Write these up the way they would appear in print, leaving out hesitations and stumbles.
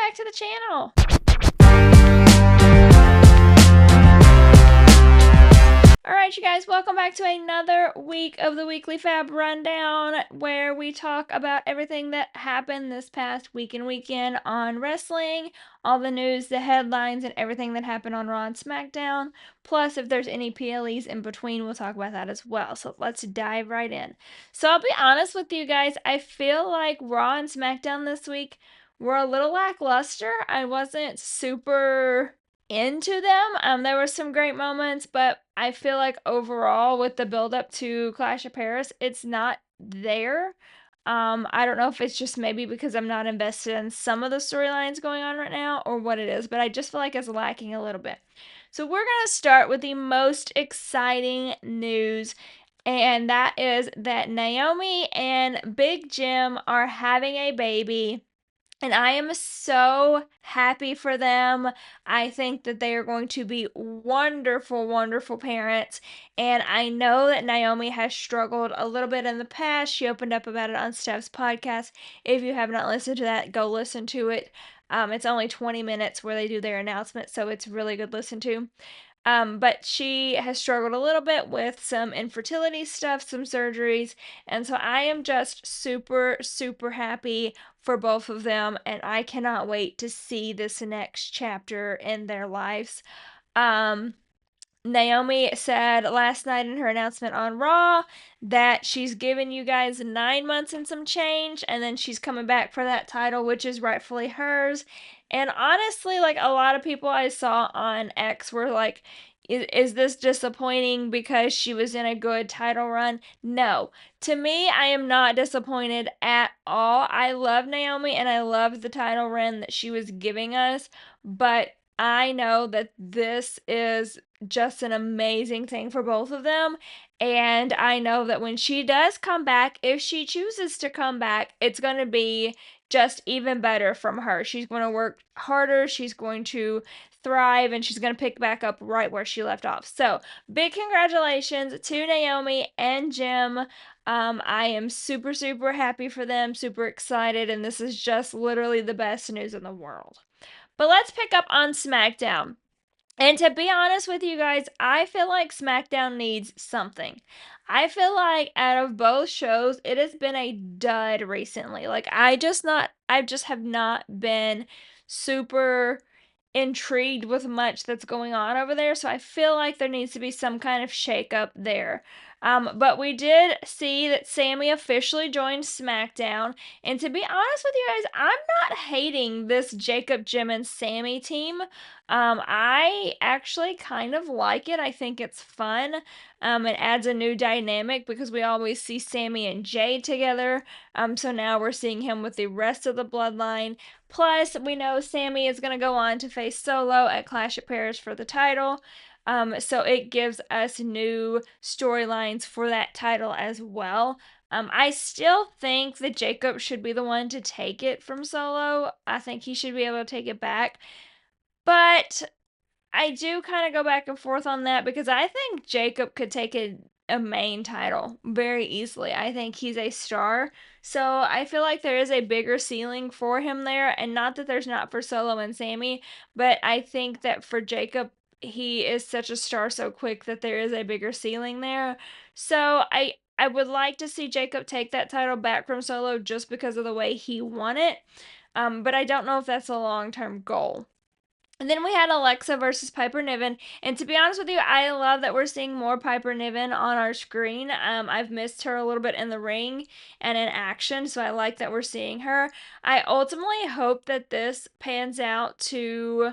back to the channel. Alright, you guys, welcome back to another week of the Weekly Fab Rundown, where we talk about everything that happened this past week and weekend on wrestling, all the news, the headlines, and everything that happened on Raw and SmackDown. Plus, if there's any PLEs in between, we'll talk about that as well. So let's dive right in. So I'll be honest with you guys, I feel like Raw and SmackDown this week were a little lackluster. I wasn't super into them. There were some great moments, but I feel like overall with the build up to Clash of Paris, it's not there. I don't know if it's just maybe because I'm not invested in some of the storylines going on right now or what it is, but I just feel like it's lacking a little bit. So we're going to start with the most exciting news, and that is that Naomi and Big Jim are having a baby. And I am so happy for them. I think that they are going to be wonderful, wonderful parents. And I know that Naomi has struggled a little bit in the past. She opened up about it on Steph's podcast. If you have not listened to that, go listen to it. It's only 20 minutes where they do their announcement, so it's really good to listen to. But she has struggled a little bit with some infertility stuff, some surgeries, and so I am just super, super happy for both of them, and I cannot wait to see this next chapter in their lives. Naomi said last night in her announcement on Raw that she's given you guys 9 months and some change, and then she's coming back for that title, which is rightfully hers. And honestly, like, a lot of people I saw on X were like, is this disappointing because she was in a good title run? No. To me, I am not disappointed at all. I love Naomi and I love the title run that she was giving us, but I know that this is just an amazing thing for both of them. And I know that when she does come back, if she chooses to come back, it's going to be just even better from her. She's going to work harder, she's going to thrive, and she's going to pick back up right where she left off. So, big congratulations to Naomi and Jim. I am super, super happy for them, super excited, and this is just literally the best news in the world. But let's pick up on SmackDown. And to be honest with you guys, I feel like SmackDown needs something. I feel like out of both shows, it has been a dud recently. Like, I just have not been super intrigued with much that's going on over there, so I feel like there needs to be some kind of shakeup there. But we did see that Sammy officially joined SmackDown, and to be honest with you guys, I'm not hating this Jacob, Jim, and Sammy team. I actually kind of like it. I think it's fun. It adds a new dynamic because we always see Sammy and Jay together. So now we're seeing him with the rest of the bloodline. Plus, we know Sammy is going to go on to face Solo at Clash of Paris for the title. So it gives us new storylines for that title as well. I still think that Jacob should be the one to take it from Solo. I think he should be able to take it back. But I do kind of go back and forth on that because I think Jacob could take a main title very easily. I think he's a star. So I feel like there is a bigger ceiling for him there. And not that there's not for Solo and Sammy, but I think that for Jacob, he is such a star so quick that there is a bigger ceiling there. So I would like to see Jacob take that title back from Solo just because of the way he won it. But I don't know if that's a long-term goal. And then we had Alexa versus Piper Niven. And to be honest with you, I love that we're seeing more Piper Niven on our screen. I've missed her a little bit in the ring and in action, so I like that we're seeing her. I ultimately hope that this pans out to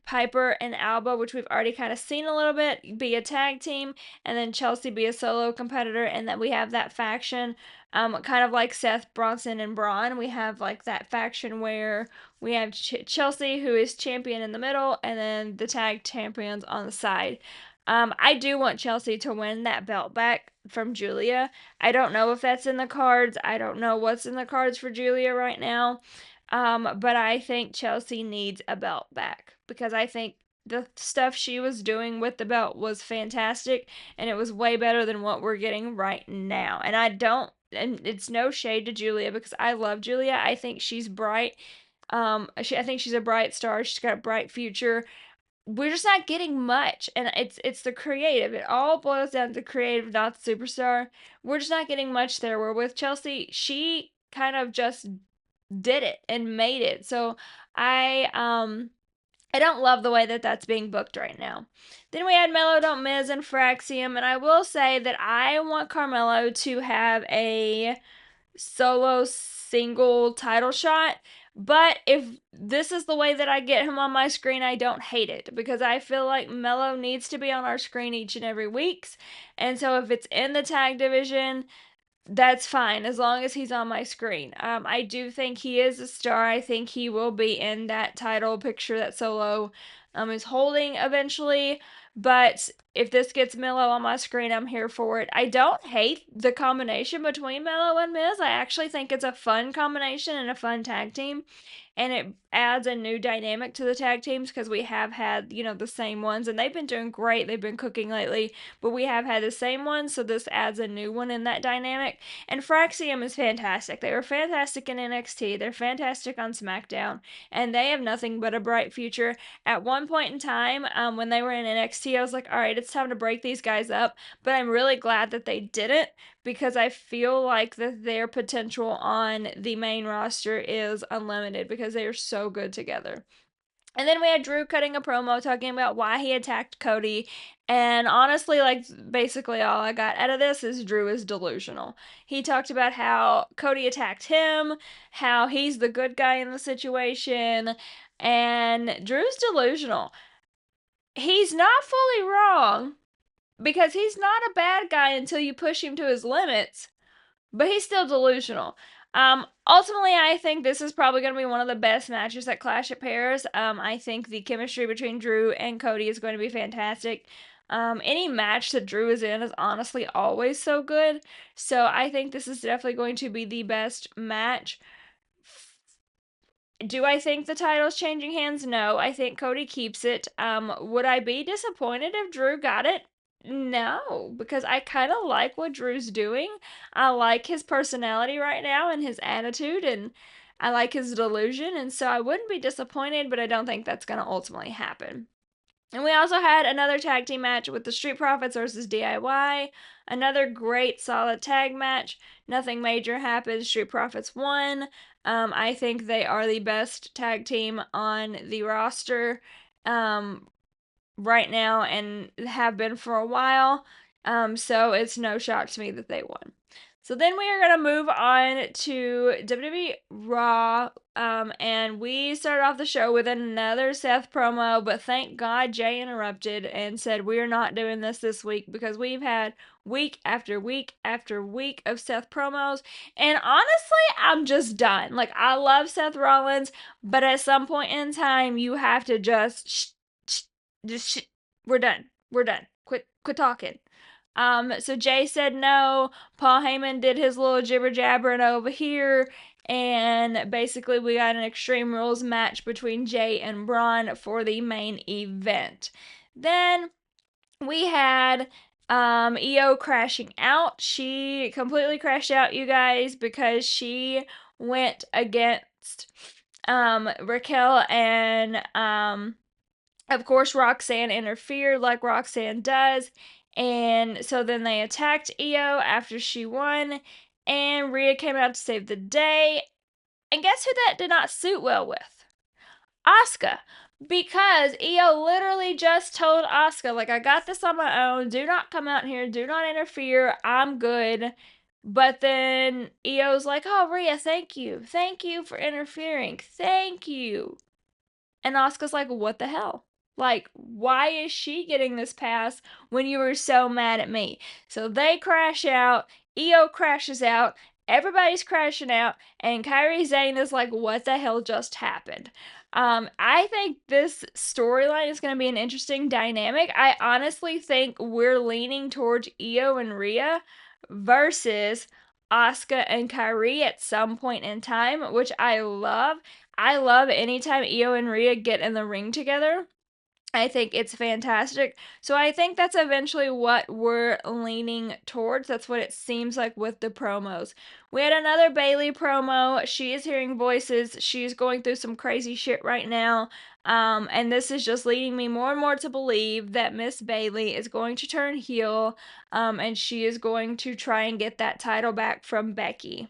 Piper and Alba, which we've already kind of seen a little bit, be a tag team, and then Chelsea be a solo competitor, and that we have that faction. Kind of like Seth, Bronson, and Braun. We have like that faction where we have Chelsea, who is champion in the middle, and then the tag champions on the side. I do want Chelsea to win that belt back from Julia. I don't know if that's in the cards. I don't know what's in the cards for Julia right now. But I think Chelsea needs a belt back because I think the stuff she was doing with the belt was fantastic, and it was way better than what we're getting right now. And it's no shade to Julia because I love Julia. I think she's bright. I think she's a bright star. She's got a bright future. We're just not getting much, and it's the creative. It all boils down to creative, not the superstar. We're just not getting much there. Where with Chelsea, she kind of just did it and made it. So I don't love the way that that's being booked right now. Then we had Mello Don't Miz and Fraxium, and I will say that I want Carmelo to have a solo single title shot. But if this is the way that I get him on my screen, I don't hate it because I feel like Mello needs to be on our screen each and every week. And so if it's in the tag division, that's fine as long as he's on my screen. I do think he is a star. I think he will be in that title picture that Solo is holding eventually. But if this gets Mello on my screen, I'm here for it. I don't hate the combination between Mello and Miz. I actually think it's a fun combination and a fun tag team, and it adds a new dynamic to the tag teams because we have had, the same ones, and they've been doing great. They've been cooking lately, but we have had the same ones, so this adds a new one in that dynamic. And Fraxium is fantastic. They were fantastic in NXT. They're fantastic on SmackDown, and they have nothing but a bright future. At one point in time, when they were in NXT, I was like, all right, it's time to break these guys up, but I'm really glad that they didn't because I feel like that their potential on the main roster is unlimited because they are so good together. And then we had Drew cutting a promo talking about why he attacked Cody. And honestly, like, basically all I got out of this is Drew is delusional. He talked about how Cody attacked him, how he's the good guy in the situation, and Drew's delusional. He's not fully wrong because he's not a bad guy until you push him to his limits, but he's still delusional. Ultimately, I think this is probably going to be one of the best matches at Clash at Paris. I think the chemistry between Drew and Cody is going to be fantastic. Any match that Drew is in is honestly always so good. So I think this is definitely going to be the best match. Do I think the title's changing hands? No. I think Cody keeps it. Would I be disappointed if Drew got it? No, because I kind of like what Drew's doing. I like his personality right now and his attitude, and I like his delusion, and so I wouldn't be disappointed, but I don't think that's going to ultimately happen. And we also had another tag team match with the Street Profits versus DIY. Another great solid tag match. Nothing major happened. Street Profits won. I think they are the best tag team on the roster right now and have been for a while. So it's no shock to me that they won. So then we are going to move on to WWE Raw. And we started off the show with another Seth promo, but thank God Jay interrupted and said, we're not doing this week because we've had week after week after week of Seth promos. And honestly, I'm just done. Like, I love Seth Rollins, but at some point in time, you have to just we're done. We're done. Quit talking. So Jay said no. Paul Heyman did his little jibber jabbering over here, and basically we got an Extreme Rules match between Jay and Braun for the main event. Then we had Io crashing out. She completely crashed out, you guys, because she went against Raquel and of course, Roxanne interfered like Roxanne does. And so then they attacked Io after she won. And Rhea came out to save the day. And guess who that did not suit well with? Asuka. Because Io literally just told Asuka, like, I got this on my own. Do not come out here. Do not interfere. I'm good. But then Io's like, oh, Rhea, thank you. Thank you for interfering. Thank you. And Asuka's like, what the hell? Like, why is she getting this pass when you were so mad at me? So they crash out. Io crashes out. Everybody's crashing out. And Kairi Sane is like, what the hell just happened? I think this storyline is going to be an interesting dynamic. I honestly think we're leaning towards Io and Rhea versus Asuka and Kairi at some point in time, which I love. I love anytime Io and Rhea get in the ring together. I think it's fantastic. So I think that's eventually what we're leaning towards. That's what it seems like with the promos. We had another Bailey promo. She is hearing voices. She's going through some crazy shit right now. And this is just leading me more and more to believe that Miss Bailey is going to turn heel, and she is going to try and get that title back from Becky.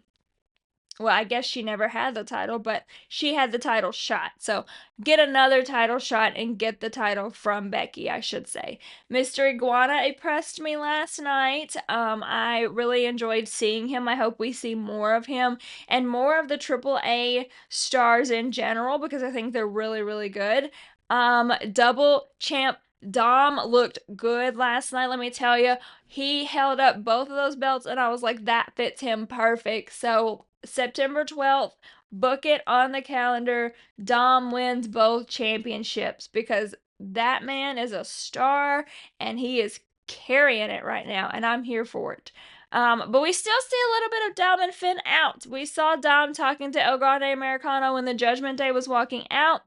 Well, I guess she never had the title, but she had the title shot. So get another title shot and get the title from Becky, I should say. Mr. Iguana impressed me last night. I really enjoyed seeing him. I hope we see more of him and more of the AAA stars in general because I think they're really, really good. Double champ Dom looked good last night, let me tell you. He held up both of those belts, and I was like, that fits him perfect. So September 12th, book it on the calendar. Dom wins both championships because that man is a star and he is carrying it right now, and I'm here for it. But we still see a little bit of Dom and Finn out. We saw Dom talking to El Grande Americano when the Judgment Day was walking out.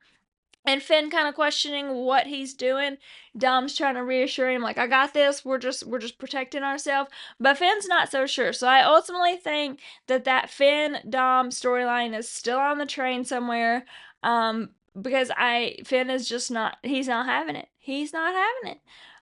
And Finn kind of questioning what he's doing. Dom's trying to reassure him, like, I got this. We're just protecting ourselves. But Finn's not so sure. So I ultimately think that Finn Dom storyline is still on the train somewhere. Because Finn is just not, he's not having it. He's not having it.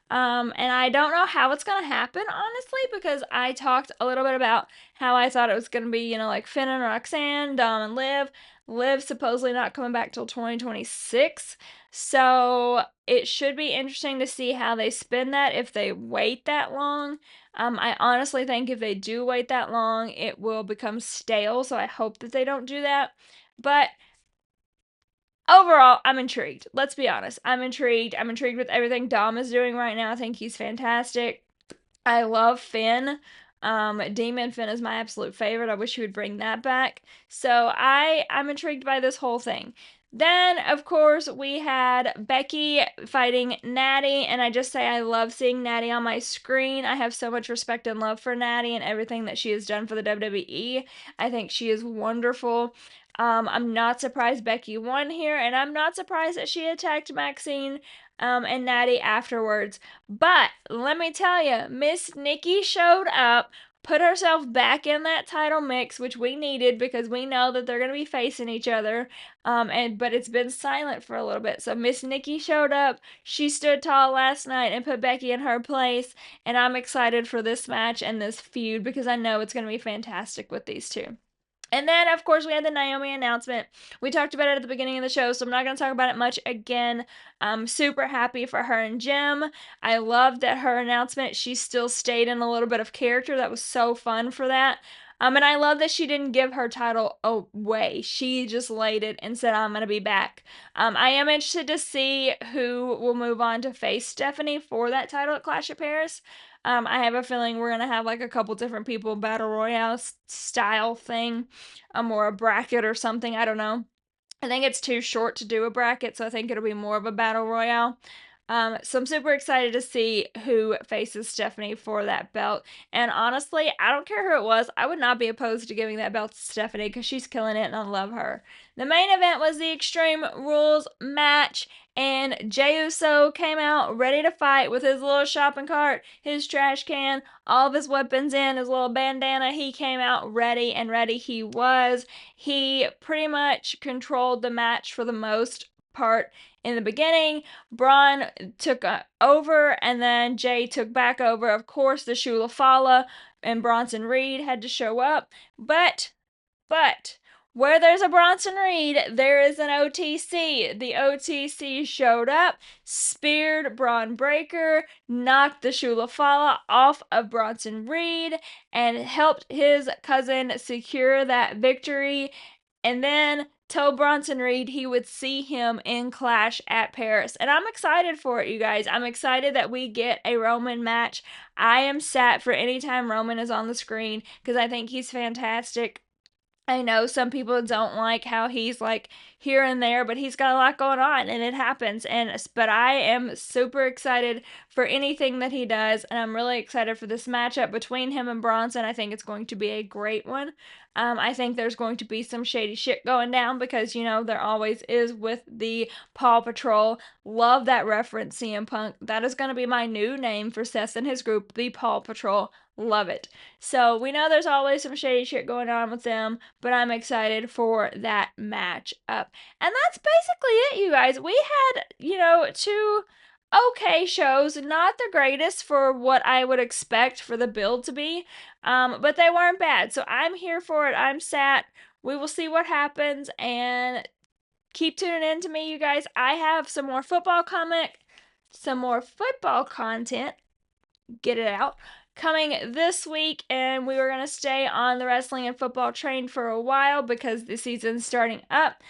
And I don't know how it's gonna happen, honestly, because I talked a little bit about how I thought it was gonna be, like Finn and Roxanne, Dom and Liv. Liv supposedly not coming back till 2026. So it should be interesting to see how they spin that if they wait that long. I honestly think if they do wait that long, it will become stale. So I hope that they don't do that. But overall, I'm intrigued. Let's be honest. I'm intrigued. I'm intrigued with everything Dom is doing right now. I think he's fantastic. I love Finn. Demon Finn is my absolute favorite. I wish he would bring that back. So I'm intrigued by this whole thing. Then, of course, we had Becky fighting Natty, and I just say I love seeing Natty on my screen. I have so much respect and love for Natty and everything that she has done for the WWE. I think she is wonderful. I'm not surprised Becky won here, and I'm not surprised that she attacked Maxine and Natty afterwards. But let me tell you, Miss Nikki showed up, put herself back in that title mix, which we needed because we know that they're going to be facing each other. But it's been silent for a little bit. So Miss Nikki showed up. She stood tall last night and put Becky in her place. And I'm excited for this match and this feud because I know it's going to be fantastic with these two. And then, of course, we had the Naomi announcement. We talked about it at the beginning of the show, so I'm not going to talk about it much again. I'm super happy for her and Jim. I loved that her announcement, she still stayed in a little bit of character. That was so fun for that. And I love that she didn't give her title away. She just laid it and said, I'm going to be back. I am interested to see who will move on to face Stephanie for that title at Clash of Paris. I have a feeling we're gonna have like a couple different people battle royale style thing, or a bracket or something. I don't know. I think it's too short to do a bracket, so I think it'll be more of a battle royale. So I'm super excited to see who faces Stephanie for that belt. And honestly, I don't care who it was. I would not be opposed to giving that belt to Stephanie because she's killing it and I love her. The main event was the Extreme Rules match, and Jey Uso came out ready to fight with his little shopping cart, his trash can, all of his weapons in, his little bandana. He came out ready, and ready he was. He pretty much controlled the match for the most part in the beginning. Braun took over, and then Jey took back over. Of course, the Shula Fala and Bronson Reed had to show up, but where there's a Bronson Reed, there is an OTC. The OTC showed up, speared Braun Breaker, knocked the Shula Fala off of Bronson Reed, and helped his cousin secure that victory. And then told Bronson Reed he would see him in Clash at Paris. And I'm excited for it, you guys. I'm excited that we get a Roman match. I am set for any time Roman is on the screen because I think he's fantastic. I know some people don't like how he's like here and there, but he's got a lot going on and it happens. But I am super excited for anything that he does, and I'm really excited for this matchup between him and Bronson. I think it's going to be a great one. I think there's going to be some shady shit going down because there always is with the Paw Patrol. Love that reference, CM Punk. That is going to be my new name for Seth and his group, the Paw Patrol. Love it. So we know there's always some shady shit going on with them, but I'm excited for that match up. And that's basically it, you guys. We had, two okay shows, not the greatest for what I would expect for the build to be, but they weren't bad. So I'm here for it. I'm sat. We will see what happens, and keep tuning in to me, you guys. I have some more football content, get it out, coming this week, and we were going to stay on the wrestling and football train for a while because the season's starting up.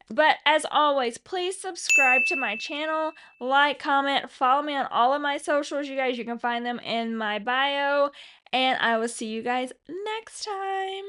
But as always, please subscribe to my channel, like, comment, follow me on all of my socials, you guys. You can find them in my bio, and I will see you guys next time.